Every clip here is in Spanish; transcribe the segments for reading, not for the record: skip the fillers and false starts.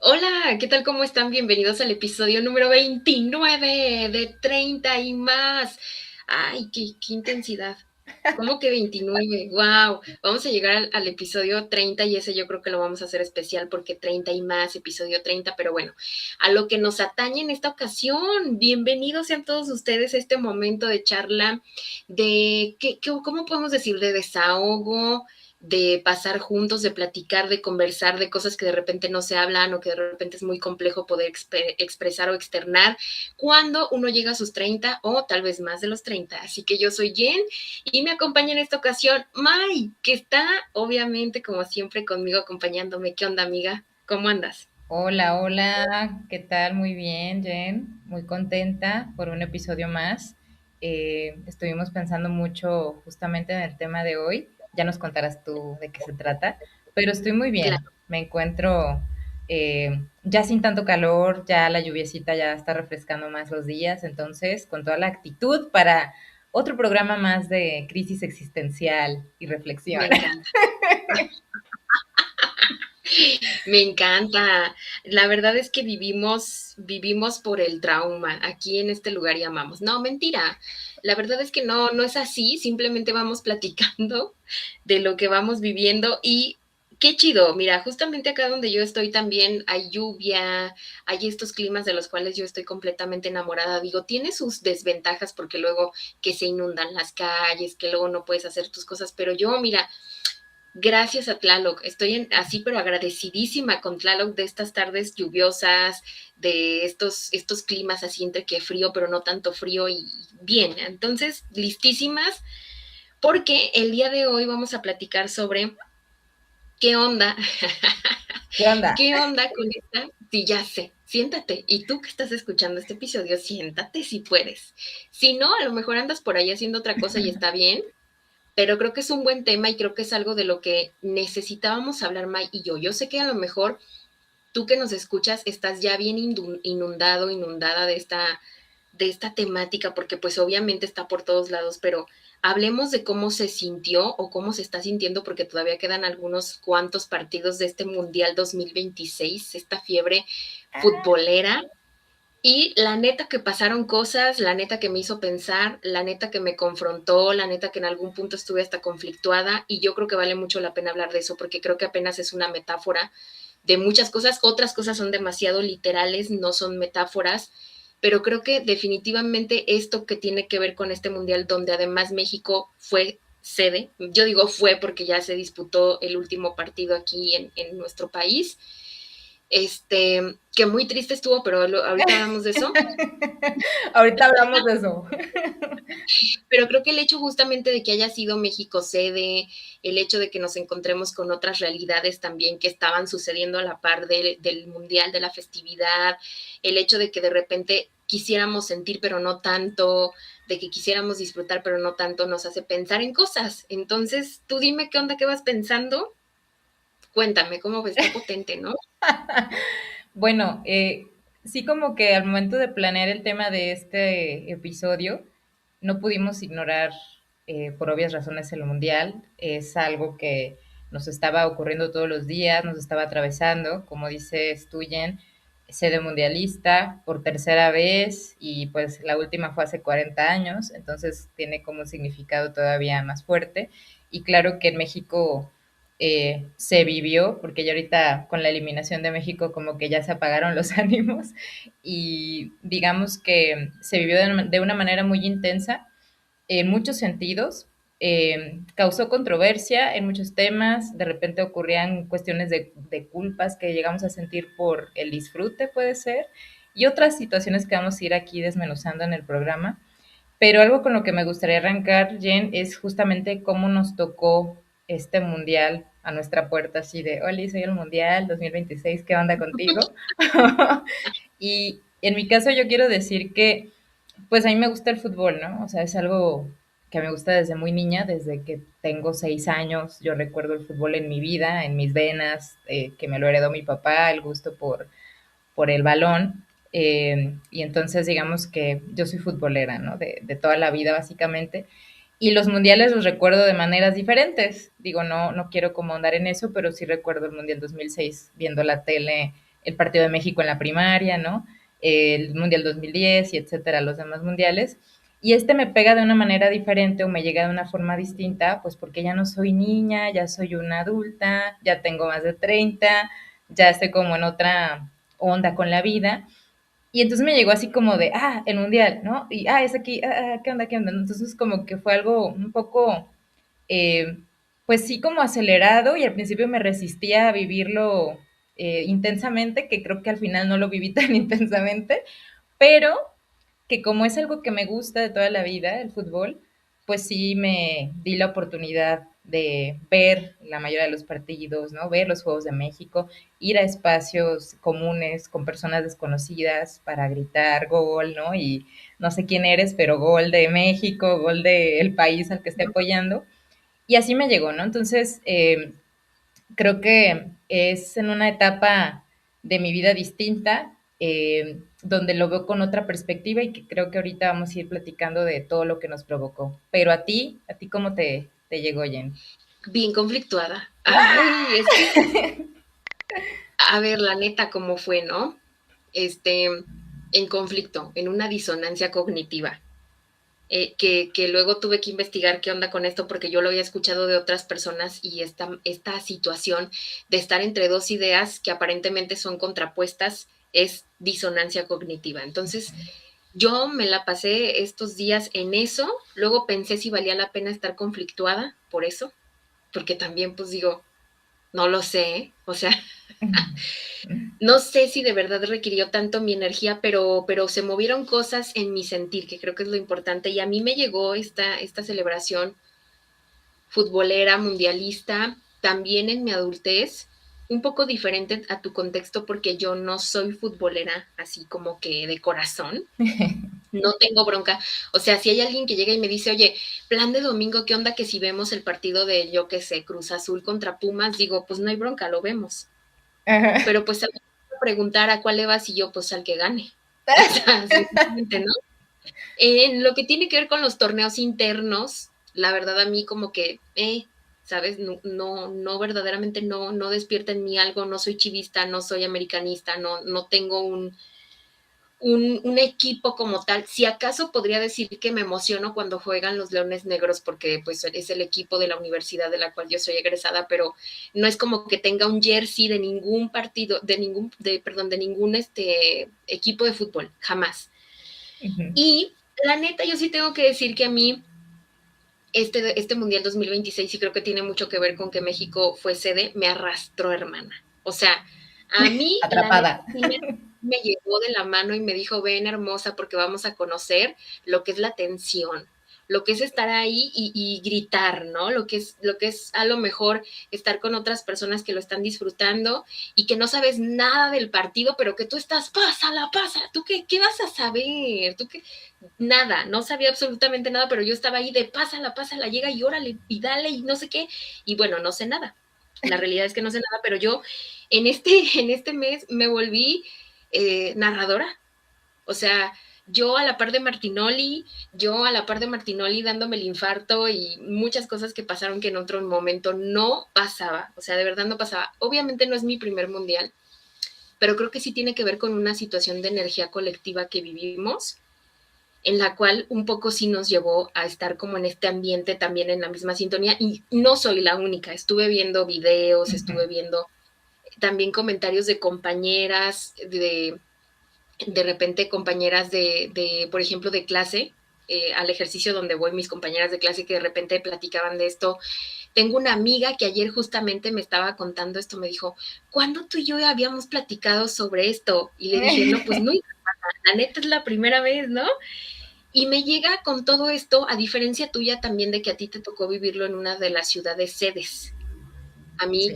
Hola, ¿qué tal? ¿Cómo están? Bienvenidos al episodio número 29 de 30 y más. Ay, qué intensidad. ¿Cómo que 29? ¡Wow! Vamos a llegar al episodio 30 y ese yo creo que lo vamos a hacer especial porque 30 y más, episodio 30. Pero bueno, a lo que nos atañe en esta ocasión. Bienvenidos sean todos ustedes a este momento de charla de, ¿cómo podemos decir? De desahogo, de pasar juntos, de platicar, de conversar, de cosas que de repente no se hablan o que de repente es muy complejo poder expresar o externar cuando uno llega a sus 30 o tal vez más de los 30. Así que yo soy Jen y me acompaña en esta ocasión Mai, que está obviamente como siempre conmigo acompañándome. ¿Qué onda, amiga? ¿Cómo andas? Hola, hola, ¿qué tal? Muy bien, Jen, muy contenta por un episodio más. Estuvimos pensando mucho justamente en el tema de hoy, ya nos contarás tú de qué se trata, pero estoy muy bien, Claro. me encuentro ya sin tanto calor, ya la lluviecita ya está refrescando más los días, entonces con toda la actitud para otro programa más de crisis existencial y reflexión. Me encanta. Me encanta. La verdad es que vivimos por el trauma aquí en este lugar y amamos. No, mentira. La verdad es que no es así. Simplemente vamos platicando de lo que vamos viviendo y qué chido. Mira, justamente acá donde yo estoy también hay lluvia, hay estos climas de los cuales yo estoy completamente enamorada. Digo, tiene sus desventajas porque luego que se inundan las calles, que luego no puedes hacer tus cosas, pero yo, mira, gracias a Tlaloc, estoy así, pero agradecidísima con Tlaloc de estas tardes lluviosas, de estos climas así entre que frío, pero no tanto frío y bien. Entonces, listísimas, porque el día de hoy vamos a platicar sobre qué onda, ¿Qué onda? qué onda con esta, sí, ya sé, siéntate, y tú que estás escuchando este episodio, siéntate si puedes. Si no, a lo mejor andas por ahí haciendo otra cosa y está bien, pero creo que es un buen tema y creo que es algo de lo que necesitábamos hablar May y yo. Yo sé que a lo mejor tú que nos escuchas estás ya bien inundado, inundada de esta temática, porque pues obviamente está por todos lados, pero hablemos de cómo se sintió o cómo se está sintiendo, porque todavía quedan algunos cuantos partidos de este Mundial 2026, esta fiebre futbolera, y la neta que pasaron cosas, la neta que me hizo pensar, la neta que me confrontó, la neta que en algún punto estuve hasta conflictuada y yo creo que vale mucho la pena hablar de eso porque creo que apenas es una metáfora de muchas cosas, otras cosas son demasiado literales, no son metáforas, pero creo que definitivamente esto que tiene que ver con este mundial donde además México fue sede, yo digo fue porque ya se disputó el último partido aquí en nuestro país, que muy triste estuvo, pero ahorita hablamos de eso. Ahorita hablamos de eso. Pero creo que el hecho justamente de que haya sido México sede, el hecho de que nos encontremos con otras realidades también que estaban sucediendo a la par del mundial, de la festividad, el hecho de que de repente quisiéramos sentir pero no tanto, de que quisiéramos disfrutar pero no tanto, nos hace pensar en cosas. Entonces, tú dime qué onda, qué vas pensando. Cuéntame, ¿cómo ves? Está potente, ¿no? Bueno, sí como que al momento de planear el tema de este episodio, no pudimos ignorar, por obvias razones, el mundial. Es algo que nos estaba ocurriendo todos los días, nos estaba atravesando, como dices tú, Jen, sede mundialista por tercera vez y pues la última fue hace 40 años, entonces tiene como un significado todavía más fuerte. Y claro que en México se vivió, porque ya ahorita con la eliminación de México como que ya se apagaron los ánimos y digamos que se vivió de una manera muy intensa en muchos sentidos. Causó controversia en muchos temas, de repente ocurrían cuestiones de culpas que llegamos a sentir por el disfrute, puede ser, y otras situaciones que vamos a ir aquí desmenuzando en el programa. Pero algo con lo que me gustaría arrancar, Jen, es justamente cómo nos tocó este mundial a nuestra puerta, así de, hola, soy el mundial 2026, ¿qué onda contigo? Y en mi caso yo quiero decir que, pues a mí me gusta el fútbol, ¿no? O sea, es algo que me gusta desde muy niña, desde que tengo 6 años, yo recuerdo el fútbol en mi vida, en mis venas, que me lo heredó mi papá, el gusto por el balón. Y entonces digamos que yo soy futbolera, ¿no? De toda la vida básicamente. Y los mundiales los recuerdo de maneras diferentes. Digo, no quiero como andar en eso, pero sí recuerdo el Mundial 2006 viendo la tele el partido de México en la primaria, ¿no? El Mundial 2010 y etcétera, los demás mundiales. Y este me pega de una manera diferente o me llega de una forma distinta, pues porque ya no soy niña, ya soy una adulta, ya tengo más de 30, ya estoy como en otra onda con la vida. Y entonces me llegó así como de, el mundial, ¿no? Y, es aquí, ¿qué onda, qué onda? Entonces como que fue algo un poco, eh, pues sí, como acelerado y al principio me resistía a vivirlo intensamente, que creo que al final no lo viví tan intensamente, pero que como es algo que me gusta de toda la vida, el fútbol, pues sí me di la oportunidad de ver la mayoría de los partidos, ¿no? Ver los Juegos de México, ir a espacios comunes con personas desconocidas para gritar gol, ¿no? Y no sé quién eres, pero gol de México, gol del país al que esté apoyando. Y así me llegó, ¿no? Entonces, creo que es en una etapa de mi vida distinta, donde lo veo con otra perspectiva y que creo que ahorita vamos a ir platicando de todo lo que nos provocó. Pero a ti cómo te llegó, Jen? Bien conflictuada. Ay, es que, a ver, la neta, ¿cómo fue, no? En conflicto, en una disonancia cognitiva. Que luego tuve que investigar qué onda con esto porque yo lo había escuchado de otras personas y esta situación de estar entre dos ideas que aparentemente son contrapuestas es disonancia cognitiva. Entonces, yo me la pasé estos días en eso, luego pensé si valía la pena estar conflictuada por eso, porque también pues digo, no lo sé, o sea, no sé si de verdad requirió tanto mi energía, pero se movieron cosas en mi sentir, que creo que es lo importante. Y a mí me llegó esta celebración futbolera, mundialista, también en mi adultez, un poco diferente a tu contexto, porque yo no soy futbolera así como que de corazón. No tengo bronca. O sea, si hay alguien que llega y me dice, oye, plan de domingo, ¿qué onda que si vemos el partido de, yo qué sé, Cruz Azul contra Pumas? Digo, pues no hay bronca, lo vemos. Ajá. Pero pues preguntar a cuál le vas y yo, pues al que gane. O sea, sinceramente, ¿no? En lo que tiene que ver con los torneos internos, la verdad a mí como que, ¿sabes? No, no, no verdaderamente no despierta en mí algo, no soy chivista, no soy americanista, no tengo un equipo como tal. Si acaso podría decir que me emociono cuando juegan los Leones Negros porque pues es el equipo de la universidad de la cual yo soy egresada, pero no es como que tenga un jersey de ningún partido, de ningún equipo de fútbol, jamás. Ujú. Y la neta, yo sí tengo que decir que a mí este Mundial 2026 sí creo que tiene mucho que ver con que México fue sede, me arrastró, hermana. O sea, a mí, la neta, Atrapada. sí me llevó de la mano y me dijo, ven hermosa, porque vamos a conocer lo que es la tensión, lo que es estar ahí y gritar, ¿no? Lo que es a lo mejor estar con otras personas que lo están disfrutando y que no sabes nada del partido, pero que tú estás, pásala, pásala, ¿tú qué vas a saber? ¿Tú qué? Nada, no sabía absolutamente nada, pero yo estaba ahí de pásala, pásala, llega y órale y dale y no sé qué. Y bueno, no sé nada. La realidad es que no sé nada, pero yo en este mes me volví narradora. O sea, yo a la par de Martinoli dándome el infarto y muchas cosas que pasaron que en otro momento no pasaba. O sea, de verdad no pasaba. Obviamente no es mi primer mundial, pero creo que sí tiene que ver con una situación de energía colectiva que vivimos en la cual un poco sí nos llevó a estar como en este ambiente también en la misma sintonía y no soy la única, estuve viendo videos, estuve viendo también comentarios de compañeras, de repente compañeras por ejemplo, de clase, al ejercicio donde voy, mis compañeras de clase que de repente platicaban de esto. Tengo una amiga que ayer justamente me estaba contando esto, me dijo, ¿cuándo tú y yo habíamos platicado sobre esto? Y le dije, no, pues no, la neta es la primera vez, ¿no? Y me llega con todo esto, a diferencia tuya también de que a ti te tocó vivirlo en una de las ciudades sedes. A Sí. mí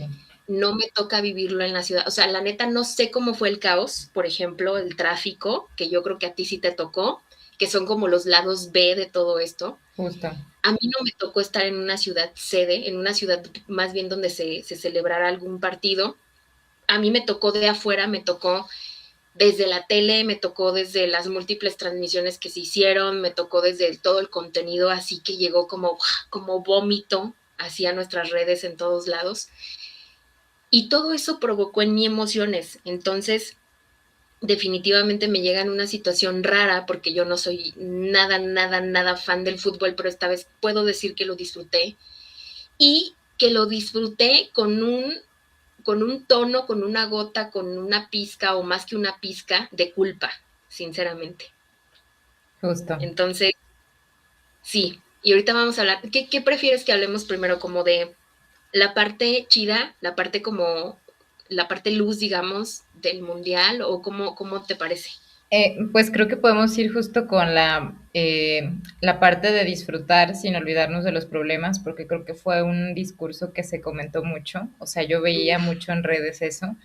no me toca vivirlo en la ciudad. O sea, la neta no sé cómo fue el caos, por ejemplo, el tráfico, que yo creo que a ti sí te tocó, que son como los lados B de todo esto. Justo. A mí no me tocó estar en una ciudad sede, en una ciudad más bien donde se celebrara algún partido. A mí me tocó de afuera, me tocó desde la tele, me tocó desde las múltiples transmisiones que se hicieron, me tocó desde todo el contenido así que llegó como vómito hacia nuestras redes en todos lados. Y todo eso provocó en mí emociones. Entonces, definitivamente me llega en una situación rara porque yo no soy nada, nada, nada fan del fútbol, pero esta vez puedo decir que lo disfruté y que lo disfruté con un tono, con una gota, con una pizca o más que una pizca de culpa, sinceramente. Justo. Entonces, sí, y ahorita vamos a hablar, ¿qué prefieres que hablemos primero? Como de la parte chida, la parte como, la parte luz, digamos, del mundial, o cómo te parece? Pues creo que podemos ir justo con la parte de disfrutar sin olvidarnos de los problemas, porque creo que fue un discurso que se comentó mucho. O sea, yo veía Uf, mucho en redes eso.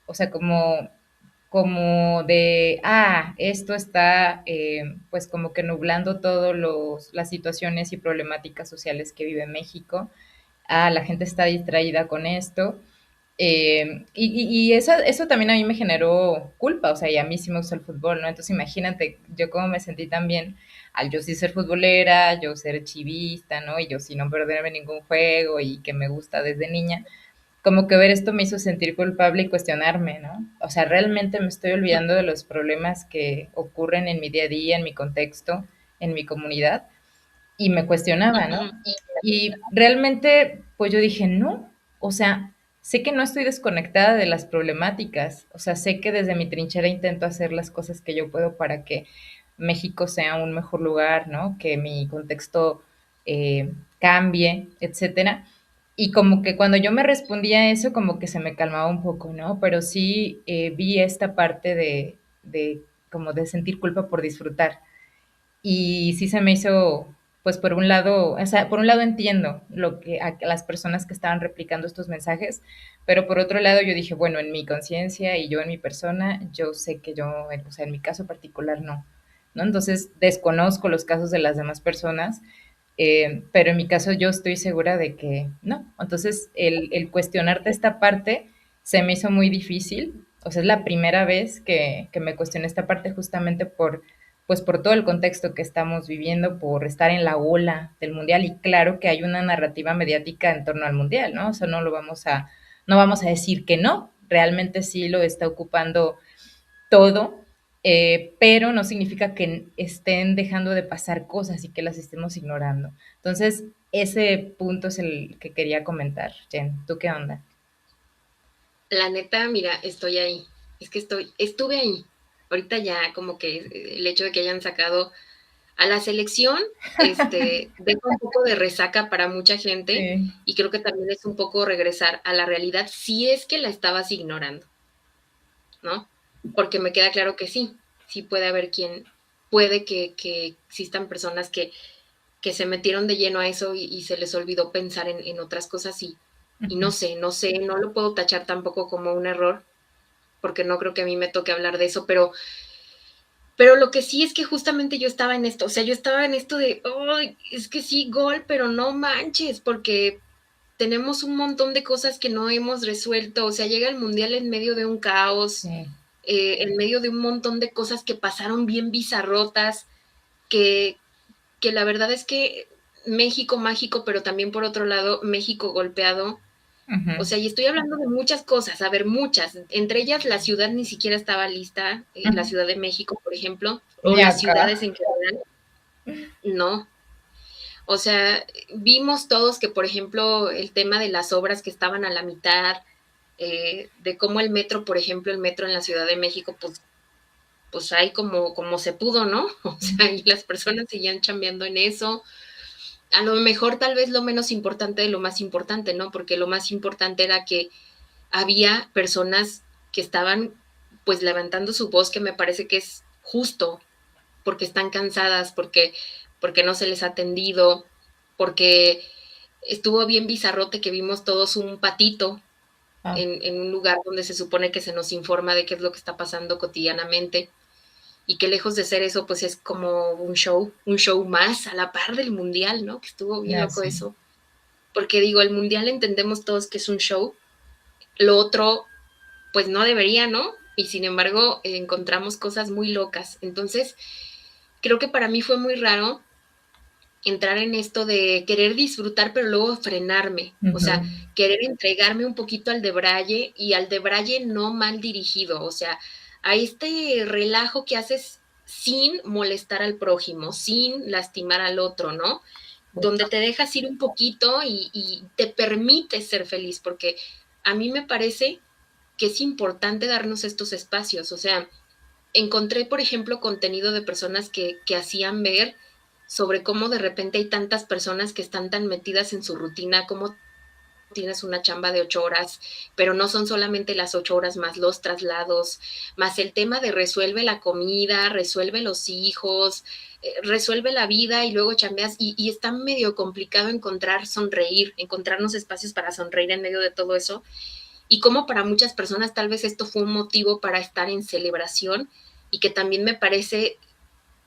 O sea, como de, esto está pues como que nublando todas las situaciones y problemáticas sociales que vive México. La gente está distraída con esto. Y eso también a mí me generó culpa, o sea, y a mí sí me gusta el fútbol, ¿no? Entonces imagínate, yo como me sentí también al yo sí ser futbolera, yo ser chivista, ¿no? Y yo sí no perderme ningún juego y que me gusta desde niña, como que ver esto me hizo sentir culpable y cuestionarme, ¿no? O sea, realmente me estoy olvidando de los problemas que ocurren en mi día a día, en mi contexto, en mi comunidad, y me cuestionaba, ¿no? ujú, Y realmente, pues yo dije, no, o sea, sé que no estoy desconectada de las problemáticas, o sea, sé que desde mi trinchera intento hacer las cosas que yo puedo para que México sea un mejor lugar, ¿no? Que mi contexto cambie, etcétera. Y como que cuando yo me respondía a eso, como que se me calmaba un poco, ¿no? Pero sí vi esta parte de como de sentir culpa por disfrutar. Y sí se me hizo, pues por un lado, o sea, por un lado entiendo lo que a las personas que estaban replicando estos mensajes, pero por otro lado yo dije, bueno, en mi conciencia y yo en mi persona, yo sé que yo, o sea, en mi caso particular no, ¿no? Entonces desconozco los casos de las demás personas, pero en mi caso yo estoy segura de que no. Entonces el cuestionarte esta parte se me hizo muy difícil, o sea, es la primera vez que me cuestioné esta parte justamente pues por todo el contexto que estamos viviendo, por estar en la ola del mundial y claro que hay una narrativa mediática en torno al mundial, ¿no? O sea, no vamos a decir que no, realmente sí lo está ocupando todo, pero no significa que estén dejando de pasar cosas y que las estemos ignorando. Entonces, ese punto es el que quería comentar. Jen, ¿tú qué onda? la neta, mira, estoy ahí. Es que estuve ahí. Ahorita ya como que el hecho de que hayan sacado a la selección, deja un poco de resaca para mucha gente Sí. y creo que también es un poco regresar a la realidad si es que la estabas ignorando, ¿no? Porque me queda claro que sí puede haber quien, puede que existan personas que se metieron de lleno a eso y se les olvidó pensar en otras cosas y no sé, no sé, no lo puedo tachar tampoco como un error, porque no creo que a mí me toque hablar de eso, pero lo que sí es que justamente yo estaba en esto, o sea, yo estaba en esto de, oh, es que sí, gol, pero no manches, porque tenemos un montón de cosas que no hemos resuelto, o sea, llega el Mundial en medio de un caos, Sí. en medio de un montón de cosas que pasaron bien bizarrotas, que, que la verdad es que México mágico, pero también por otro lado, México golpeado. Ujú. O sea, y estoy hablando de muchas cosas, a ver, muchas. Entre ellas, la ciudad ni siquiera estaba lista, la Ciudad de México, por ejemplo, o Y las acá. ciudades en general, no. O sea, vimos todos que, por ejemplo, el tema de las obras que estaban a la mitad, de cómo el metro, por ejemplo, el metro en la Ciudad de México, pues hay como se pudo, ¿no? O sea, y las personas seguían chambeando en eso. A lo mejor tal vez lo menos importante de lo más importante, ¿no? Porque lo más importante era que había personas que estaban pues levantando su voz, que me parece que es justo, porque están cansadas, porque no se les ha atendido, porque estuvo bien bizarrote que vimos todos un patito Ah, en un lugar donde se supone que se nos informa de qué es lo que está pasando cotidianamente y que lejos de ser eso, pues es como un show más a la par del mundial, ¿no? Que estuvo bien ya loco sí. eso. Porque digo, el mundial entendemos todos que es un show, lo otro pues no debería, ¿no? Y sin embargo encontramos cosas muy locas. Entonces, creo que para mí fue muy raro entrar en esto de querer disfrutar, pero luego frenarme, o sea, querer entregarme un poquito al debraye y al debraye no mal dirigido, o sea, a este relajo que haces sin molestar al prójimo, sin lastimar al otro, ¿no? Donde te dejas ir un poquito y te permites ser feliz, porque a mí me parece que es importante darnos estos espacios, o sea, encontré, por ejemplo, contenido de personas que hacían ver sobre cómo de repente hay tantas personas que están tan metidas en su rutina, cómo tienes una chamba de 8 horas, pero no son solamente las 8 horas más los traslados, más el tema de resuelve la comida, resuelve los hijos, resuelve la vida y luego chambeas y está medio complicado encontrar sonreír, encontrarnos espacios para sonreír en medio de todo eso y como para muchas personas tal vez esto fue un motivo para estar en celebración y que también me parece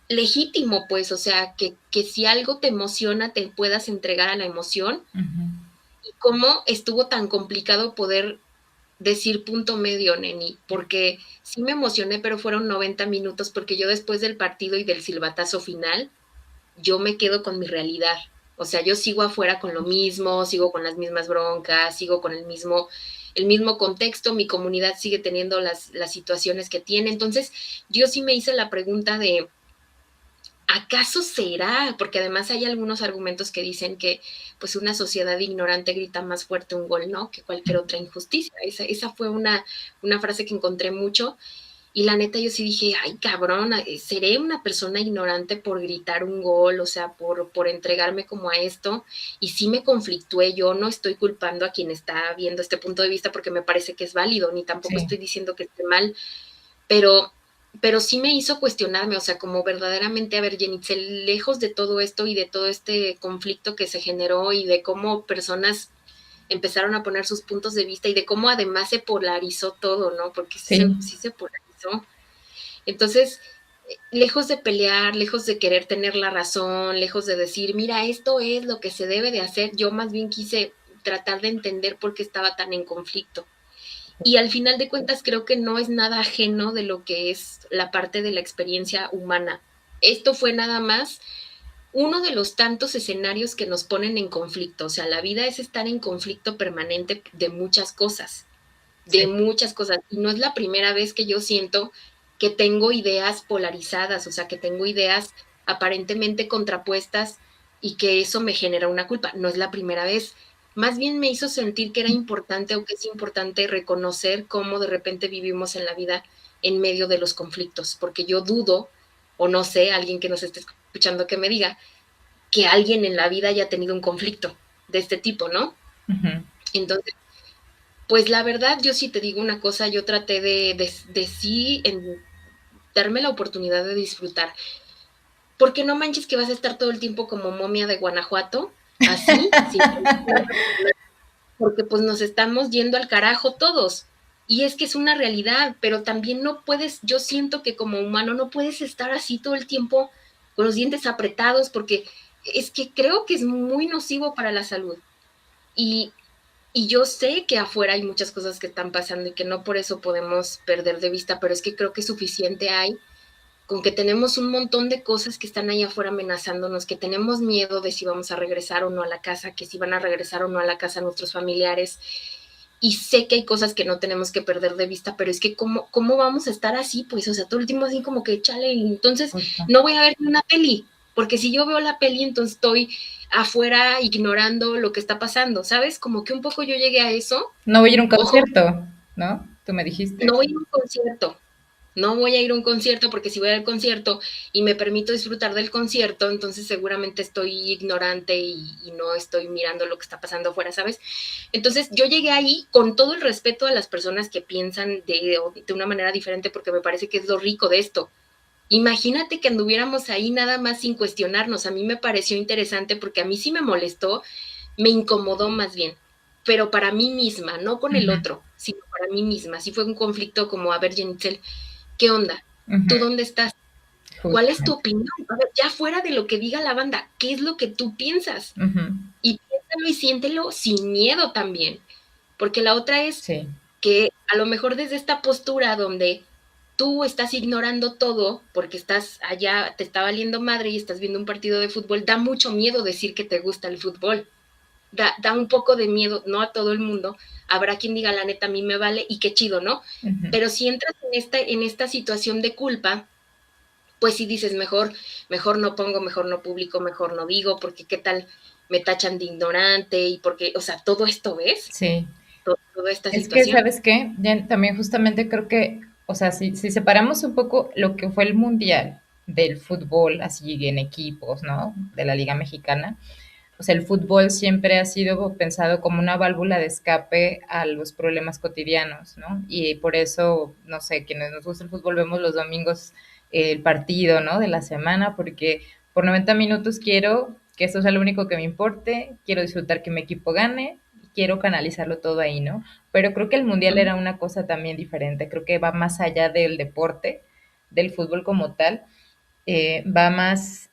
legítimo, pues, o sea, que si algo te emociona, te puedas entregar a la emoción. Y cómo estuvo tan complicado poder decir punto medio, Neni, porque sí me emocioné, pero fueron 90 minutos, porque yo después del partido y del silbatazo final, yo me quedo con mi realidad. O sea, yo sigo afuera con lo mismo, sigo con las mismas broncas, sigo con el mismo contexto, mi comunidad sigue teniendo las situaciones que tiene. Entonces, yo sí me hice la pregunta de, ¿acaso será? Porque además hay algunos argumentos que dicen que pues una sociedad ignorante grita más fuerte un gol, ¿no? Que cualquier otra injusticia. Esa fue una frase que encontré mucho y la neta yo sí dije, ay cabrón, seré una persona ignorante por gritar un gol, o sea, por entregarme como a esto. Y sí me conflictué, yo no estoy culpando a quien está viendo este punto de vista porque me parece que es válido, ni tampoco estoy diciendo que esté mal, pero sí me hizo cuestionarme, o sea, como verdaderamente, a ver, Jenitzel, lejos de todo esto y de todo este conflicto que se generó y de cómo personas empezaron a poner sus puntos de vista y de cómo además se polarizó todo, ¿no? Porque sí se polarizó. Entonces, lejos de pelear, lejos de querer tener la razón, lejos de decir, mira, esto es lo que se debe de hacer, yo más bien quise tratar de entender por qué estaba tan en conflicto. Y al final de cuentas creo que no es nada ajeno de lo que es la parte de la experiencia humana. Esto fue nada más uno de los tantos escenarios que nos ponen en conflicto. O sea, la vida es estar en conflicto permanente de muchas cosas, de muchas cosas. Y no es la primera vez que yo siento que tengo ideas polarizadas, o sea, que tengo ideas aparentemente contrapuestas y que eso me genera una culpa. No es la primera vez. Más bien me hizo sentir que era importante o que es importante reconocer cómo de repente vivimos en la vida en medio de los conflictos, porque yo dudo, o no sé, alguien que nos esté escuchando que me diga, que alguien en la vida haya tenido un conflicto de este tipo, ¿no? Entonces, pues la verdad, yo sí te digo una cosa, yo traté de sí darme la oportunidad de disfrutar. Porque no manches que vas a estar todo el tiempo como momia de Guanajuato, así, sin porque pues nos estamos yendo al carajo todos. Y es que es una realidad, pero también no puedes, yo siento que como humano no puedes estar así todo el tiempo con los dientes apretados, porque es que creo que es muy nocivo para la salud. Y, y yo sé que afuera hay muchas cosas que están pasando y que no por eso podemos perder de vista, pero es que creo que suficiente hay con que tenemos un montón de cosas que están ahí afuera amenazándonos, que tenemos miedo de si vamos a regresar o no a la casa, que si van a regresar o no a la casa nuestros familiares. Y sé que hay cosas que no tenemos que perder de vista, pero es que ¿cómo vamos a estar así? Pues, o sea, todo el tiempo así como que, chale, entonces no voy a ver una peli, porque si yo veo la peli, entonces estoy afuera ignorando lo que está pasando, ¿sabes? Como que un poco yo llegué a eso. No voy a ir a un concierto, ¿no? Tú me dijiste. No voy a ir a un concierto, no voy a ir a un concierto porque si voy al concierto y me permito disfrutar del concierto, entonces seguramente estoy ignorante y no estoy mirando lo que está pasando afuera, ¿sabes? Entonces yo llegué ahí con todo el respeto a las personas que piensan de una manera diferente porque me parece que es lo rico de esto. Imagínate que anduviéramos ahí nada más sin cuestionarnos. A mí me pareció interesante porque a mí sí me molestó, me incomodó más bien, pero para mí misma, no con el otro, sino para mí misma. Sí fue un conflicto como, a ver, Jenitzel, ¿qué onda? ¿Tú dónde estás? ¿Cuál es tu opinión? A ver, ya fuera de lo que diga la banda, ¿qué es lo que tú piensas? Y piénsalo y siéntelo sin miedo también, porque la otra es que a lo mejor desde esta postura donde tú estás ignorando todo porque estás allá, te está valiendo madre y estás viendo un partido de fútbol, da mucho miedo decir que te gusta el fútbol. Da un poco de miedo, no a todo el mundo. Habrá quien diga, la neta, a mí me vale y qué chido, ¿no? Ujú. Pero si entras en esta situación de culpa, pues sí dices, mejor no pongo, mejor no publico, mejor no digo, porque qué tal me tachan de ignorante y porque, o sea, todo esto, ¿ves? Sí. Toda esta Es que, situación. ¿sabes qué? Ya también justamente creo que, o sea, si separamos un poco lo que fue el mundial del fútbol, así en equipos, ¿no? De la Liga Mexicana, o sea, el fútbol siempre ha sido pensado como una válvula de escape a los problemas cotidianos, ¿no? Y por eso, no sé, quienes nos gusta el fútbol vemos los domingos el partido, ¿no? De la semana, porque por 90 minutos quiero que eso sea lo único que me importe, quiero disfrutar que mi equipo gane, quiero canalizarlo todo ahí, ¿no? Pero creo que el mundial era una cosa también diferente, creo que va más allá del deporte, del fútbol como tal, va más,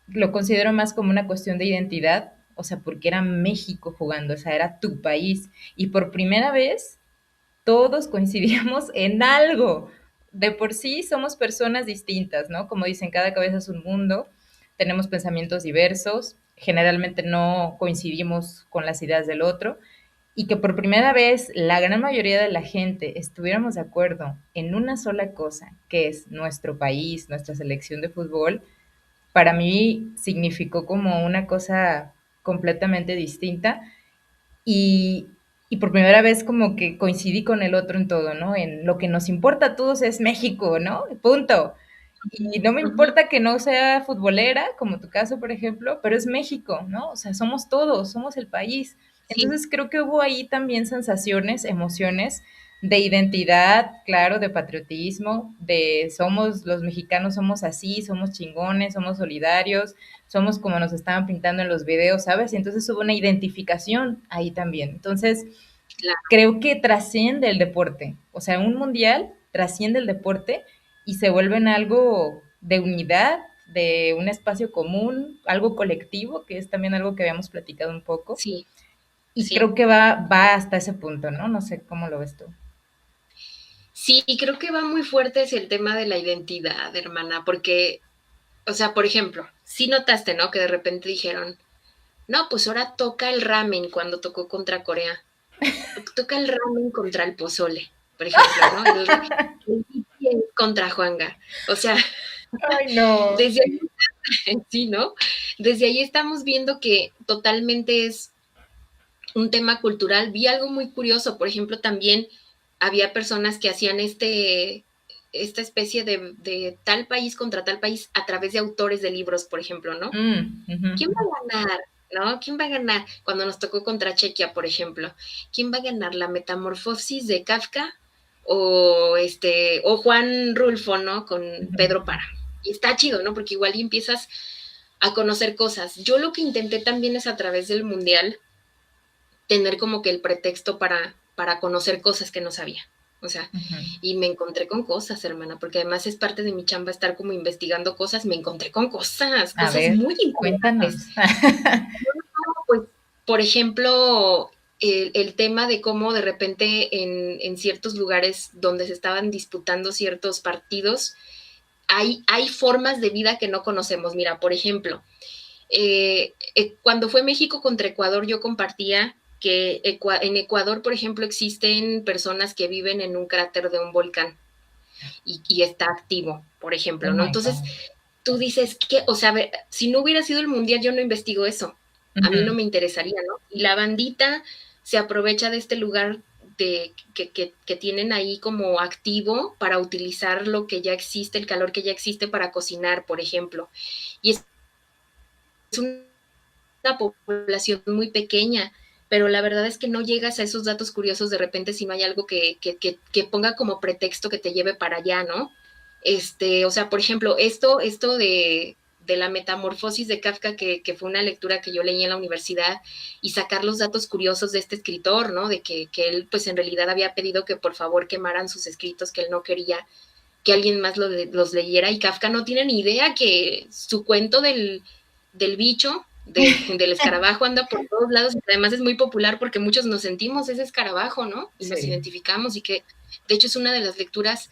lo considero más como una cuestión de identidad, o sea, porque era México jugando, o sea, era tu país. Y por primera vez todos coincidíamos en algo. De por sí somos personas distintas, ¿no? Como dicen, cada cabeza es un mundo, tenemos pensamientos diversos, generalmente no coincidimos con las ideas del otro, y que por primera vez la gran mayoría de la gente estuviéramos de acuerdo en una sola cosa, que es nuestro país, nuestra selección de fútbol, para mí significó como una cosa completamente distinta y, y por primera vez como que coincidí con el otro en todo, ¿no? En lo que nos importa a todos es México, ¿no? Punto. Y no me Ujú. importa que no sea futbolera, como tu caso, por ejemplo, pero es México, ¿no? O sea, somos todos, somos el país. Sí, Entonces creo que hubo ahí también sensaciones, emociones de identidad, claro, de patriotismo, de somos los mexicanos, somos así, somos chingones, somos solidarios, somos como nos estaban pintando en los videos, ¿sabes? Y entonces hubo una identificación ahí también. Entonces, claro. creo que trasciende el deporte. O sea, un mundial trasciende el deporte y se vuelve en algo de unidad, de un espacio común, algo colectivo, que es también algo que habíamos platicado un poco. Sí, Y sí. creo que va hasta ese punto, ¿no? No sé cómo lo ves tú. Sí, creo que va muy fuerte hacia el tema de la identidad, hermana, porque, o sea, por ejemplo, sí notaste, ¿no? Que de repente dijeron, no, pues ahora toca el ramen cuando tocó contra Corea. Toca el ramen contra el pozole, por ejemplo, ¿no? El BTS contra Juanga. O sea, Ay, no, desde sí. ahí, sí, ¿no? Desde ahí estamos viendo que totalmente es un tema cultural. Vi algo muy curioso, por ejemplo, también había personas que hacían esta especie de tal país contra tal país a través de autores de libros, por ejemplo, ¿no? ¿Quién va Uh-huh. a ganar? ¿No? ¿Quién va a ganar? Cuando nos tocó contra Chequia, por ejemplo. ¿Quién va a ganar? ¿La metamorfosis de Kafka o Juan Rulfo, ¿no? Con Pedro Para. Y está chido, ¿no? Porque igual y empiezas a conocer cosas. Yo lo que intenté también es a través del mundial tener como que el pretexto para conocer cosas que no sabía. O sea, Uh-huh. y me encontré con cosas, hermana, porque además es parte de mi chamba estar como investigando cosas, me encontré con cosas, A cosas ver, muy interesantes. cuéntanos. Pues, por ejemplo, el tema de cómo de repente en ciertos lugares donde se estaban disputando ciertos partidos, hay formas de vida que no conocemos. Mira, por ejemplo, cuando fue México contra Ecuador, yo compartía que en Ecuador, por ejemplo, existen personas que viven en un cráter de un volcán y está activo, por Oh ejemplo, ¿no? my Entonces, God. tú dices que, o sea, si no hubiera sido el mundial, yo no investigo eso. A mí no Uh-huh. me interesaría, ¿no? Y la bandita se aprovecha de este lugar que tienen ahí como activo para utilizar lo que ya existe, el calor que ya existe para cocinar, por ejemplo. Y es una población muy pequeña, pero la verdad es que no llegas a esos datos curiosos de repente si no hay algo que ponga como pretexto que te lleve para allá, ¿no? O sea, por ejemplo, esto de la metamorfosis de Kafka, que fue una lectura que yo leí en la universidad, y sacar los datos curiosos de este escritor, ¿no? De que él, pues en realidad había pedido que por favor quemaran sus escritos, que él no quería que alguien más los leyera, y Kafka no tiene ni idea que su cuento del bicho, del escarabajo, anda por todos lados, y además es muy popular porque muchos nos sentimos ese escarabajo, ¿no? Y nos Sí. identificamos, y que de hecho es una de las lecturas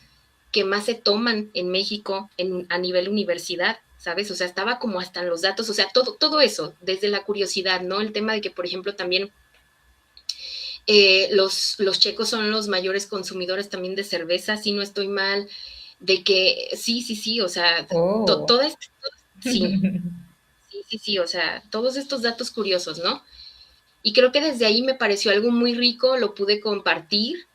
que más se toman en México a nivel universidad, ¿sabes? O sea, estaba como hasta en los datos, o sea, todo eso, desde la curiosidad, ¿no? El tema de que, por ejemplo, también los checos son los mayores consumidores también de cerveza, si no estoy mal, de que sí, o sea, Oh. toda esta, sí, sí, o sea, todos estos datos curiosos, ¿no? Y creo que desde ahí me pareció algo muy rico, lo pude compartir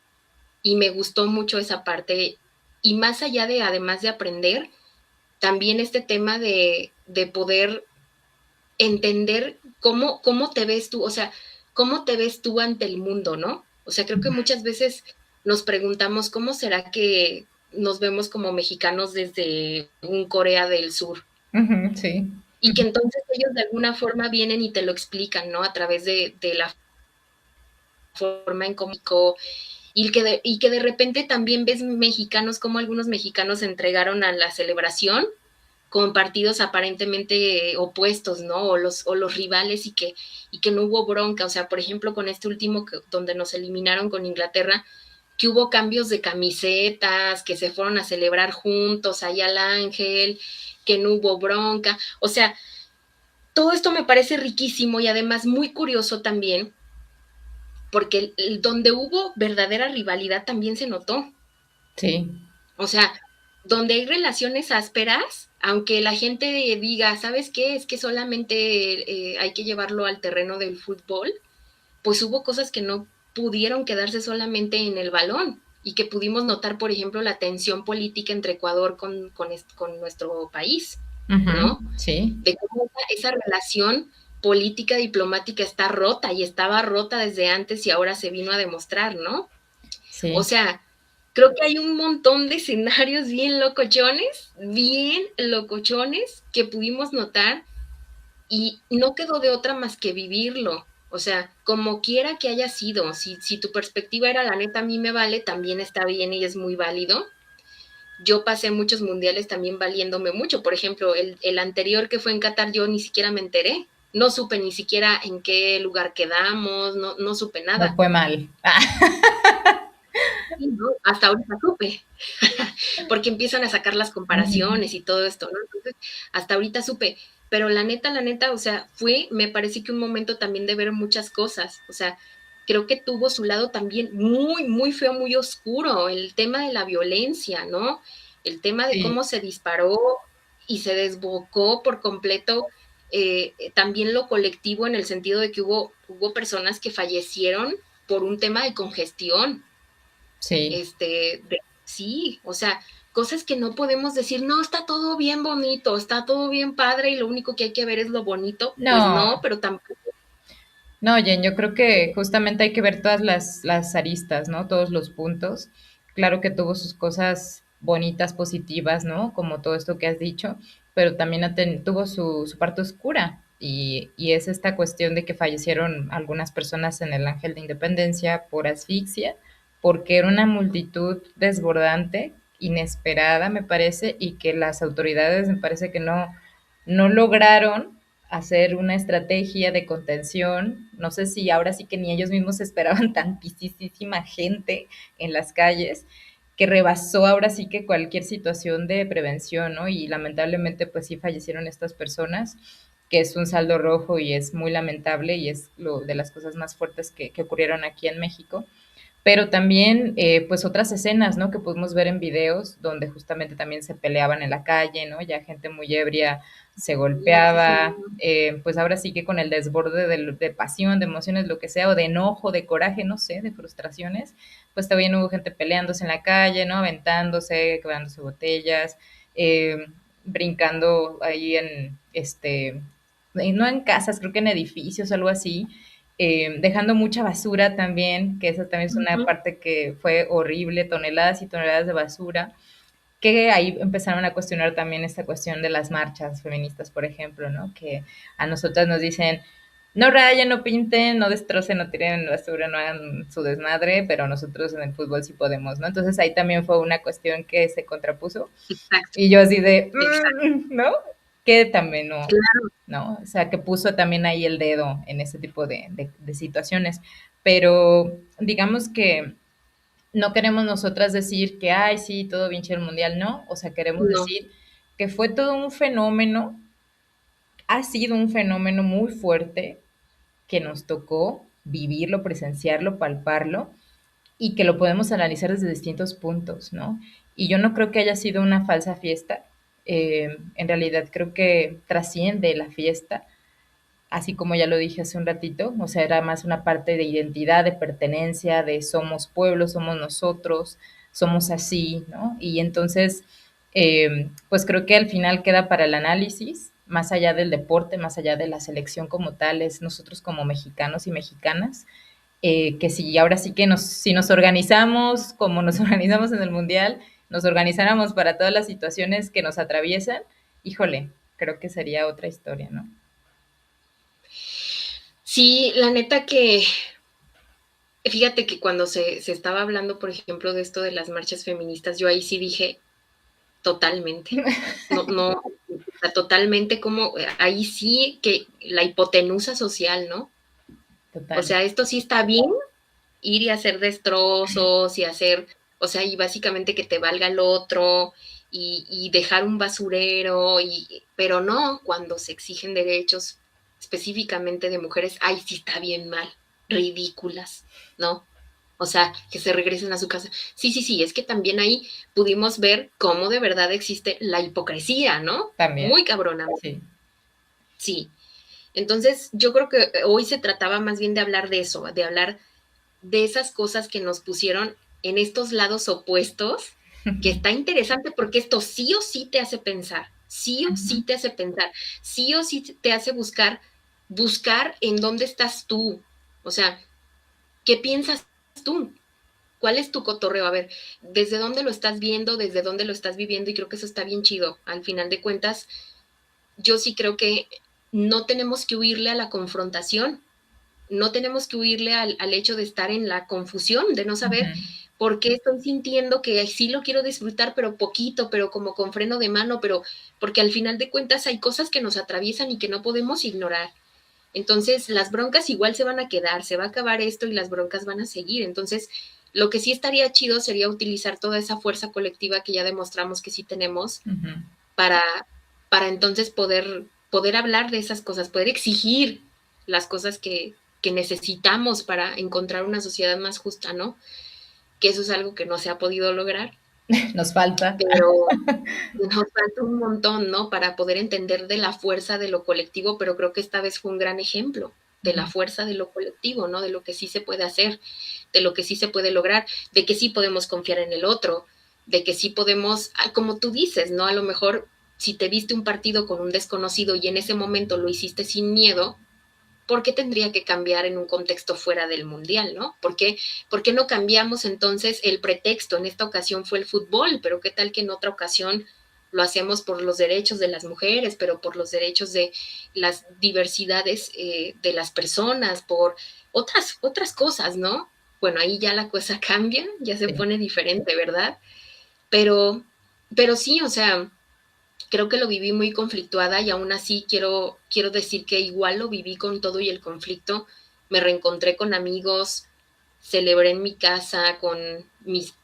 y me gustó mucho esa parte. Y más allá de, además de aprender, también este tema de poder entender cómo te ves tú, o sea, cómo te ves tú ante el mundo, ¿no? O sea, creo que muchas veces nos preguntamos cómo será que nos vemos como mexicanos desde un Corea del Sur. Sí. Y que entonces ellos de alguna forma vienen y te lo explican, ¿no? A través de la forma en cómico, y que de repente también ves mexicanos, como algunos mexicanos se entregaron a la celebración con partidos aparentemente opuestos, ¿no? O los rivales y que no hubo bronca. O sea, por ejemplo, con este último donde nos eliminaron con Inglaterra, que hubo cambios de camisetas, que se fueron a celebrar juntos allá al Ángel, que no hubo bronca. O sea, todo esto me parece riquísimo y además muy curioso también, porque donde hubo verdadera rivalidad también se notó. Sí. O sea, donde hay relaciones ásperas, aunque la gente diga, ¿sabes qué? Es que solamente hay que llevarlo al terreno del fútbol, pues hubo cosas que no pudieron quedarse solamente en el balón y que pudimos notar, por ejemplo, la tensión política entre Ecuador con nuestro país, ¿no? Sí. De cómo esa relación política diplomática está rota y estaba rota desde antes y ahora se vino a demostrar, ¿no? O Sí. sea, creo que hay un montón de escenarios bien locochones que pudimos notar y no quedó de otra más que vivirlo. O sea, como quiera que haya sido, si tu perspectiva era la neta, a mí me vale, también está bien y es muy válido. Yo pasé muchos mundiales también valiéndome mucho. Por ejemplo, el anterior que fue en Qatar, yo ni siquiera me enteré. No supe ni siquiera en qué lugar quedamos, no supe No nada. fue mal. Sí, ¿no? Hasta ahorita supe, porque empiezan a sacar las comparaciones y todo esto, ¿no? Entonces, hasta ahorita supe, pero la neta, o sea, me parece que un momento también de ver muchas cosas, o sea, creo que tuvo su lado también muy feo, muy oscuro, el tema de la violencia, ¿no? El tema de Sí. cómo se disparó y se desbocó por completo, también lo colectivo en el sentido de que hubo personas que fallecieron por un tema de congestión, Sí. sí, o sea, cosas que no podemos decir, no, está todo bien bonito, está todo bien padre y lo único que hay que ver es lo bonito, pues No, no, pero tampoco. no, Jen, yo creo que justamente hay que ver todas las aristas, ¿no? Todos los puntos. Claro que tuvo sus cosas bonitas, positivas, ¿no? Como todo esto que has dicho, pero también tuvo su parte oscura. Y es esta cuestión de que fallecieron algunas personas en el Ángel de Independencia por asfixia, porque era una multitud desbordante, inesperada, me parece, y que las autoridades me parece que no lograron hacer una estrategia de contención. No sé si ahora sí que ni ellos mismos esperaban tantísima gente en las calles, que rebasó ahora sí que cualquier situación de prevención, ¿no? Y lamentablemente pues sí fallecieron estas personas, que es un saldo rojo y es muy lamentable y es lo de las cosas más fuertes que ocurrieron aquí en México. Pero también, pues otras escenas, ¿no? Que pudimos ver en videos donde justamente también se peleaban en la calle, ¿no? Ya gente muy ebria se golpeaba, pues ahora sí que con el desborde de pasión, de emociones, lo que sea, o de enojo, de coraje, no sé, de frustraciones, pues también hubo gente peleándose en la calle, ¿no? Aventándose, quebrándose botellas, brincando ahí no en casas, creo que en edificios, algo así, dejando mucha basura también, que esa también es una Ujú. parte que fue horrible, toneladas y toneladas de basura, que ahí empezaron a cuestionar también esta cuestión de las marchas feministas, por ejemplo, ¿no? Que a nosotras nos dicen, no rayen, no pinten, no destrocen, no tiren basura, no hagan su desmadre, pero nosotros en el fútbol sí podemos, ¿no? Entonces ahí también fue una cuestión que se contrapuso Exacto, y yo así de, exacto. ¿no? Que también no, Claro, ¿no? O sea, que puso también ahí el dedo en ese tipo de situaciones. Pero digamos que no queremos nosotras decir que, ay, sí, todo bien chido el mundial, no. O sea, queremos No, decir que fue todo un fenómeno, ha sido un fenómeno muy fuerte que nos tocó vivirlo, presenciarlo, palparlo y que lo podemos analizar desde distintos puntos, ¿no? Y yo no creo que haya sido una falsa fiesta. En realidad creo que trasciende la fiesta, así como ya lo dije hace un ratito, o sea, era más una parte de identidad, de pertenencia, de somos pueblo, somos nosotros, somos así, ¿no? Y entonces, pues creo que al final queda para el análisis, más allá del deporte, más allá de la selección como tal, es nosotros como mexicanos y mexicanas, que si ahora sí que si nos organizamos como nos organizamos en el Mundial, nos organizáramos para todas las situaciones que nos atraviesan, híjole, creo que sería otra historia, ¿no? sí, la neta que fíjate que cuando se estaba hablando, por ejemplo, de esto de las marchas feministas, yo ahí sí dije totalmente. No, no, o sea, totalmente como ahí sí que la hipotenusa social, ¿no? O Total. sea, esto sí está bien, ir y hacer destrozos y hacer, o sea, y básicamente que te valga el otro y dejar un basurero, pero no cuando se exigen derechos específicamente de mujeres, ay, sí está bien mal, ridículas, ¿no? O sea, que se regresen a su casa. Sí, sí, sí, es que también ahí pudimos ver cómo de verdad existe la hipocresía, ¿no? También, Muy cabrona. sí. Sí. Entonces, yo creo que hoy se trataba más bien de hablar de eso, de hablar de esas cosas que nos pusieron en estos lados opuestos, que está interesante porque esto sí o sí te hace pensar, sí o sí te hace pensar, sí o sí te hace buscar en dónde estás tú, o sea, ¿qué piensas tú? ¿Cuál es tu cotorreo? A ver, ¿desde dónde lo estás viendo? ¿Desde dónde lo estás viviendo? Y creo que eso está bien chido. Al final de cuentas, yo sí creo que no tenemos que huirle a la confrontación, no tenemos que huirle al hecho de estar en la confusión, de no saber Ujú. por qué estoy sintiendo que sí lo quiero disfrutar, pero poquito, pero como con freno de mano, pero porque al final de cuentas hay cosas que nos atraviesan y que no podemos ignorar. Entonces, las broncas igual se van a quedar, se va a acabar esto y las broncas van a seguir. Entonces, lo que sí estaría chido sería utilizar toda esa fuerza colectiva que ya demostramos que sí tenemos Ujú. para, para entonces poder hablar de esas cosas, poder exigir las cosas que necesitamos para encontrar una sociedad más justa, ¿no? Que eso es algo que no se ha podido lograr, Nos falta. pero nos falta un montón, ¿no? Para poder entender de la fuerza de lo colectivo, pero creo que esta vez fue un gran ejemplo de la Ujú. fuerza de lo colectivo, ¿no? De lo que sí se puede hacer, de lo que sí se puede lograr, de que sí podemos confiar en el otro, de que sí podemos, como tú dices, ¿no? A lo mejor si te viste un partido con un desconocido y en ese momento lo hiciste sin miedo, ¿por qué tendría que cambiar en un contexto fuera del mundial, no? ¿Por qué no cambiamos entonces el pretexto? En esta ocasión fue el fútbol, pero qué tal que en otra ocasión lo hacemos por los derechos de las mujeres, pero por los derechos de las diversidades de las personas, por otras cosas, ¿no? Bueno, ahí ya la cosa cambia, ya se Sí. pone diferente, ¿verdad? Pero, pero sí, o sea, creo que lo viví muy conflictuada y aún así quiero decir que igual lo viví con todo y el conflicto. Me reencontré con amigos, celebré en mi casa con mis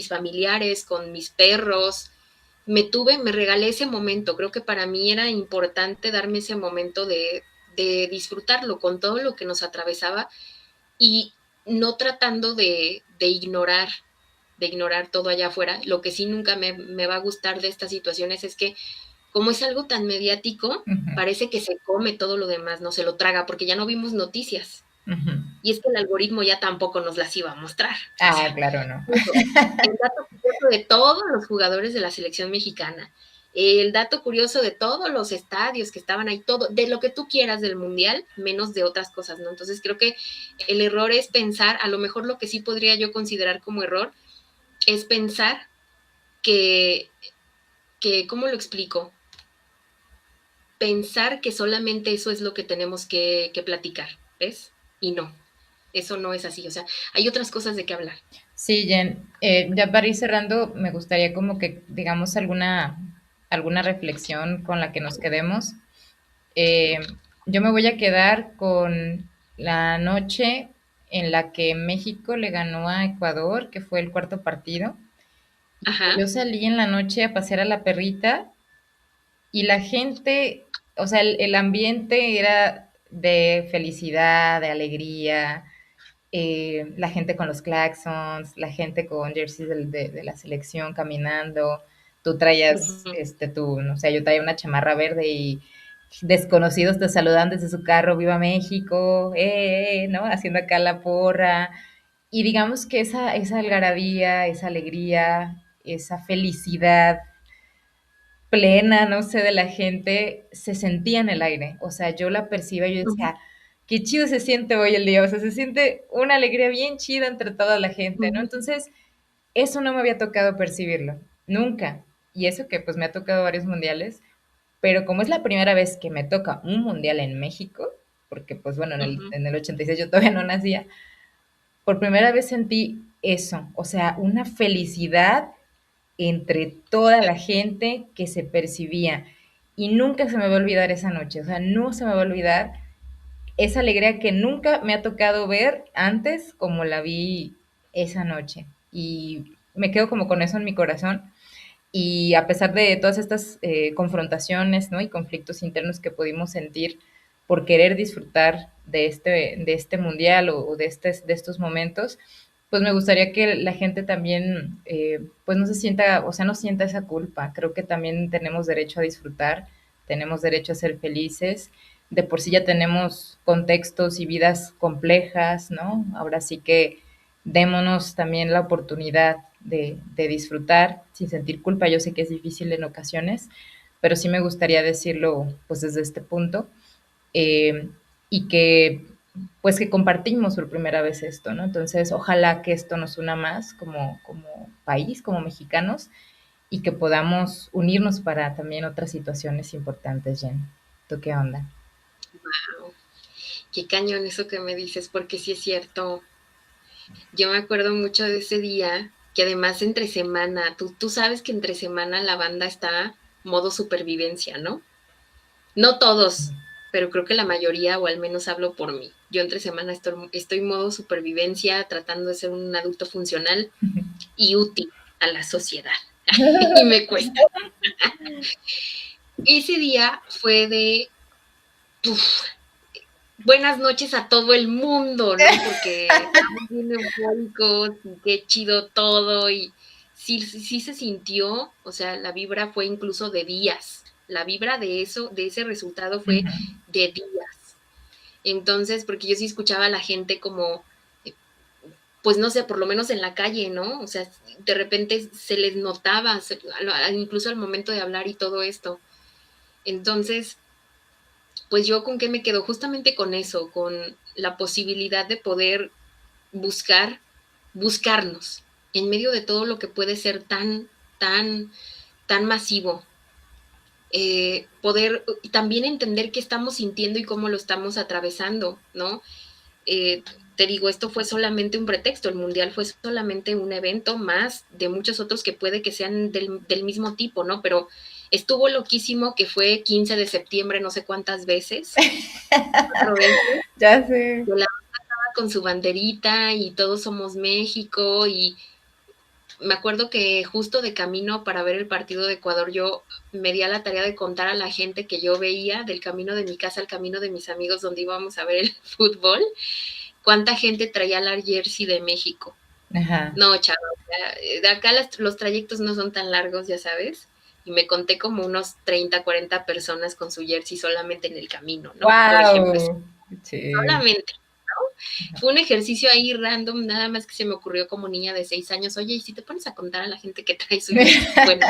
familiares, con mis perros. Me regalé ese momento. Creo que para mí era importante darme ese momento de disfrutarlo con todo lo que nos atravesaba y no tratando de ignorar todo allá afuera. Lo que sí nunca me va a gustar de estas situaciones es que como es algo tan mediático, Ujú. parece que se come todo lo demás, no se lo traga, porque ya no vimos noticias. Ujú. Y es que el algoritmo ya tampoco nos las iba a mostrar. O Ah, sea, claro, no. el dato curioso de todos los jugadores de la selección mexicana, el dato curioso de todos los estadios que estaban ahí, todo, de lo que tú quieras del mundial, menos de otras cosas, ¿no? Entonces creo que el error es pensar, a lo mejor lo que sí podría yo considerar como error, es pensar que, ¿cómo lo explico? Pensar que solamente eso es lo que tenemos que platicar, ¿ves? Y no, eso no es así, o sea, hay otras cosas de qué hablar. Sí, Jen, ya para ir cerrando, me gustaría como que digamos alguna reflexión con la que nos quedemos. Yo me voy a quedar con la noche en la que México le ganó a Ecuador, que fue el cuarto partido. Yo Ajá. salí en la noche a pasear a la perrita y la gente, o sea, el ambiente era de felicidad, de alegría, la gente con los claxons, la gente con jerseys de la selección caminando. Tú traías, Ujú, no sé, yo traía una chamarra verde y desconocidos te saludan desde su carro, viva México, ¿no? Haciendo acá la porra. Y digamos que esa algarabía, esa alegría, esa felicidad plena, no sé, de la gente, se sentía en el aire. O sea, yo la percibía y yo ujú, decía, qué chido se siente hoy el día. O sea, se siente una alegría bien chida entre toda la gente, ¿no? ujú, Entonces, eso no me había tocado percibirlo, nunca. Y eso que pues me ha tocado varios mundiales, pero como es la primera vez que me toca un mundial en México, porque pues bueno, ujú, en el 86 yo todavía no nacía, por primera vez sentí eso, o sea, una felicidad entre toda la gente que se percibía. Y nunca se me va a olvidar esa noche, o sea, no se me va a olvidar esa alegría que nunca me ha tocado ver antes como la vi esa noche. Y me quedo como con eso en mi corazón. Y a pesar de todas estas confrontaciones, ¿no? Y conflictos internos que pudimos sentir por querer disfrutar de este mundial o de estos momentos, pues me gustaría que la gente también, pues no se sienta, o sea, no sienta esa culpa. Creo que también tenemos derecho a disfrutar, tenemos derecho a ser felices. De por sí ya tenemos contextos y vidas complejas, ¿no? Ahora sí que démonos también la oportunidad de disfrutar sin sentir culpa. Yo sé que es difícil en ocasiones, pero sí me gustaría decirlo pues desde este punto, eh, y que pues que compartimos por primera vez esto, ¿no? Entonces, ojalá que esto nos una más como país, como mexicanos, y que podamos unirnos para también otras situaciones importantes, Jen. ¿Tú qué onda? wow. Qué cañón eso que me dices, porque sí es cierto. Yo me acuerdo mucho de ese día, que además entre semana, tú sabes que entre semana la banda está modo supervivencia, ¿no? No todos, pero creo que la mayoría, o al menos hablo por mí. Yo entre semana estoy modo supervivencia, tratando de ser un adulto funcional y útil a la sociedad. Y me cuesta. Ese día fue de uf, buenas noches a todo el mundo, ¿no? Porque estábamos bien eufóricos y qué chido todo y sí se sintió, o sea, la vibra fue incluso de días. La vibra de eso, de ese resultado fue de días. Entonces, porque yo sí escuchaba a la gente como, pues no sé, por lo menos en la calle, ¿no? O sea, de repente se les notaba, incluso al momento de hablar y todo esto. Entonces, pues yo con qué me quedo, justamente con eso, con la posibilidad de poder buscarnos en medio de todo lo que puede ser tan masivo. Poder también entender qué estamos sintiendo y cómo lo estamos atravesando, ¿no? Te digo, esto fue solamente un pretexto, el mundial fue solamente un evento más de muchos otros que puede que sean del mismo tipo, ¿no? Pero estuvo loquísimo que fue 15 de septiembre, no sé cuántas veces, 4 veces, Ya sé. de la con su banderita y todos somos México y me acuerdo que justo de camino para ver el partido de Ecuador yo me di a la tarea de contar a la gente que yo veía del camino de mi casa al camino de mis amigos donde íbamos a ver el fútbol, cuánta gente traía la jersey de México. Ajá. No, chaval, de acá los trayectos no son tan largos, ya sabes, y me conté como unos 30, 40 personas con su jersey solamente en el camino, ¿no? Por ejemplo, Wow. Sí. solamente. Fue un ejercicio ahí random, nada más que se me ocurrió como niña de 6 años. Oye, ¿y si te pones a contar a la gente que trae su jersey? Bueno,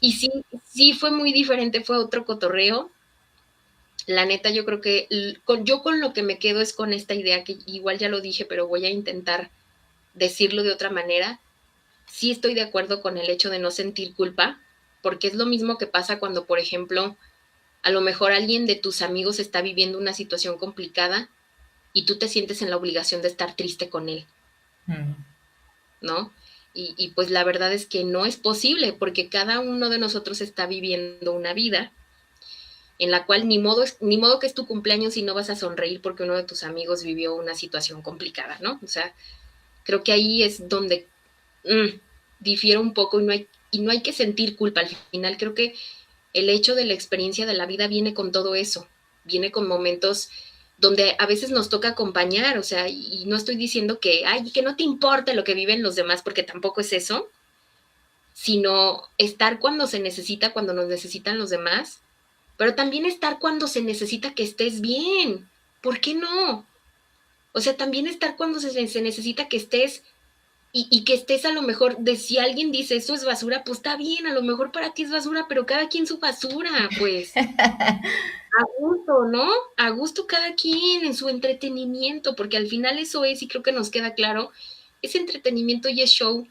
y sí, sí fue muy diferente, fue otro cotorreo. La neta, yo creo que yo con lo que me quedo es con esta idea que igual ya lo dije, pero voy a intentar decirlo de otra manera. Sí estoy de acuerdo con el hecho de no sentir culpa, porque es lo mismo que pasa cuando, por ejemplo, a lo mejor alguien de tus amigos está viviendo una situación complicada y tú te sientes en la obligación de estar triste con él, Mm. ¿no? Y pues la verdad es que no es posible porque cada uno de nosotros está viviendo una vida en la cual ni modo que es tu cumpleaños y no vas a sonreír porque uno de tus amigos vivió una situación complicada, ¿no? O sea, creo que ahí es donde difiere un poco y no hay que sentir culpa. Al final creo que el hecho de la experiencia de la vida viene con todo eso, viene con momentos donde a veces nos toca acompañar, o sea, y no estoy diciendo que, ay, que no te importe lo que viven los demás, porque tampoco es eso, sino estar cuando se necesita, cuando nos necesitan los demás, pero también estar cuando se necesita que estés bien. ¿Por qué no? O sea, también estar cuando se necesita que estés y que estés a lo mejor de si alguien dice eso es basura, pues está bien, a lo mejor para ti es basura, pero cada quien su basura, pues. A gusto, ¿no? A gusto cada quien en su entretenimiento, porque al final eso es, y creo que nos queda claro, es entretenimiento y es show,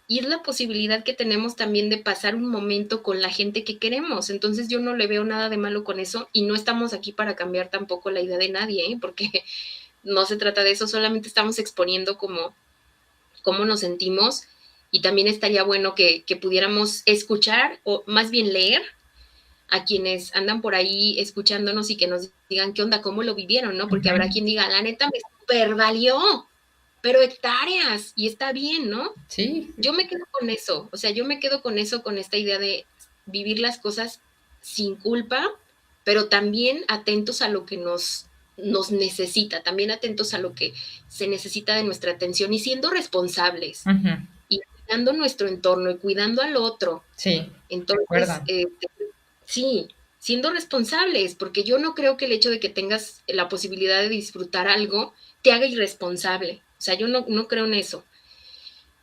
y es la posibilidad que tenemos también de pasar un momento con la gente que queremos. Entonces yo no le veo nada de malo con eso, y no estamos aquí para cambiar tampoco la idea de nadie, ¿eh? Porque no se trata de eso, solamente estamos exponiendo cómo nos sentimos, y también estaría bueno que pudiéramos escuchar, o más bien leer, a quienes andan por ahí escuchándonos y que nos digan qué onda, cómo lo vivieron, ¿no? Porque habrá quien diga, la neta me super valió, pero hectáreas, y está bien, ¿no? Sí. Yo me quedo con eso, o sea, yo me quedo con eso, con esta idea de vivir las cosas sin culpa, pero también atentos a lo que nos necesita, también atentos a lo que se necesita de nuestra atención y siendo responsables y cuidando nuestro entorno y cuidando al otro. Sí, de Entonces, acuerdo. sí, siendo responsables, porque yo no creo que el hecho de que tengas la posibilidad de disfrutar algo te haga irresponsable. O sea, yo no creo en eso.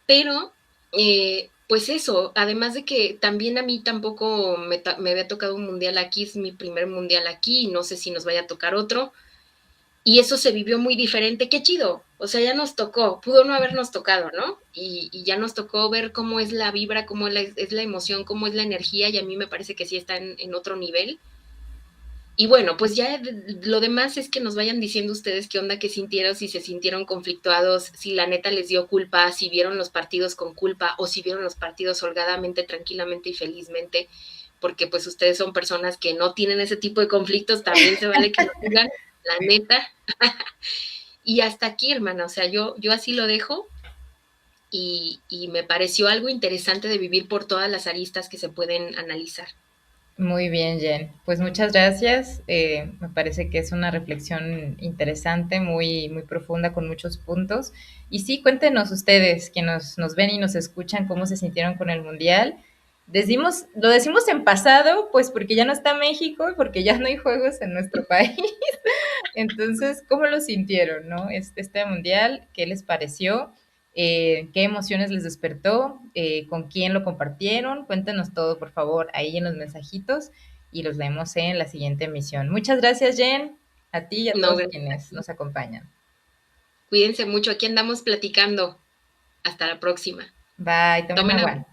Pero, pues eso, además de que también a mí tampoco me había tocado un mundial aquí, es mi primer mundial aquí, y no sé si nos vaya a tocar otro, y eso se vivió muy diferente, qué chido, o sea, ya nos tocó, pudo no habernos tocado, ¿no? Y ya nos tocó ver cómo es la vibra, cómo es la emoción, cómo es la energía, y a mí me parece que sí está en otro nivel. Y bueno, pues ya lo demás es que nos vayan diciendo ustedes qué onda, qué sintieron, si se sintieron conflictuados, si la neta les dio culpa, si vieron los partidos con culpa o si vieron los partidos holgadamente, tranquilamente y felizmente, porque pues ustedes son personas que no tienen ese tipo de conflictos, también se vale que lo digan, la neta. Y hasta aquí, hermana, o sea, yo así lo dejo, y me pareció algo interesante de vivir por todas las aristas que se pueden analizar. Muy bien, Jen. Pues muchas gracias. Me parece que es una reflexión interesante, muy, muy profunda, con muchos puntos. Y sí, cuéntenos ustedes, que nos ven y nos escuchan, cómo se sintieron con el Mundial. Lo decimos en pasado, pues porque ya no está México y porque ya no hay juegos en nuestro país. Entonces, ¿cómo lo sintieron, no? Este Mundial, ¿qué les pareció? ¿Qué emociones les despertó? ¿Con quién lo compartieron? Cuéntenos todo, por favor, ahí en los mensajitos y los leemos en la siguiente emisión. Muchas gracias, Jen, a ti y a No, todos gracias a quienes ti. nos acompañan. Cuídense mucho, aquí andamos platicando. Hasta la próxima. Bye, tomen Tomen agua. agua.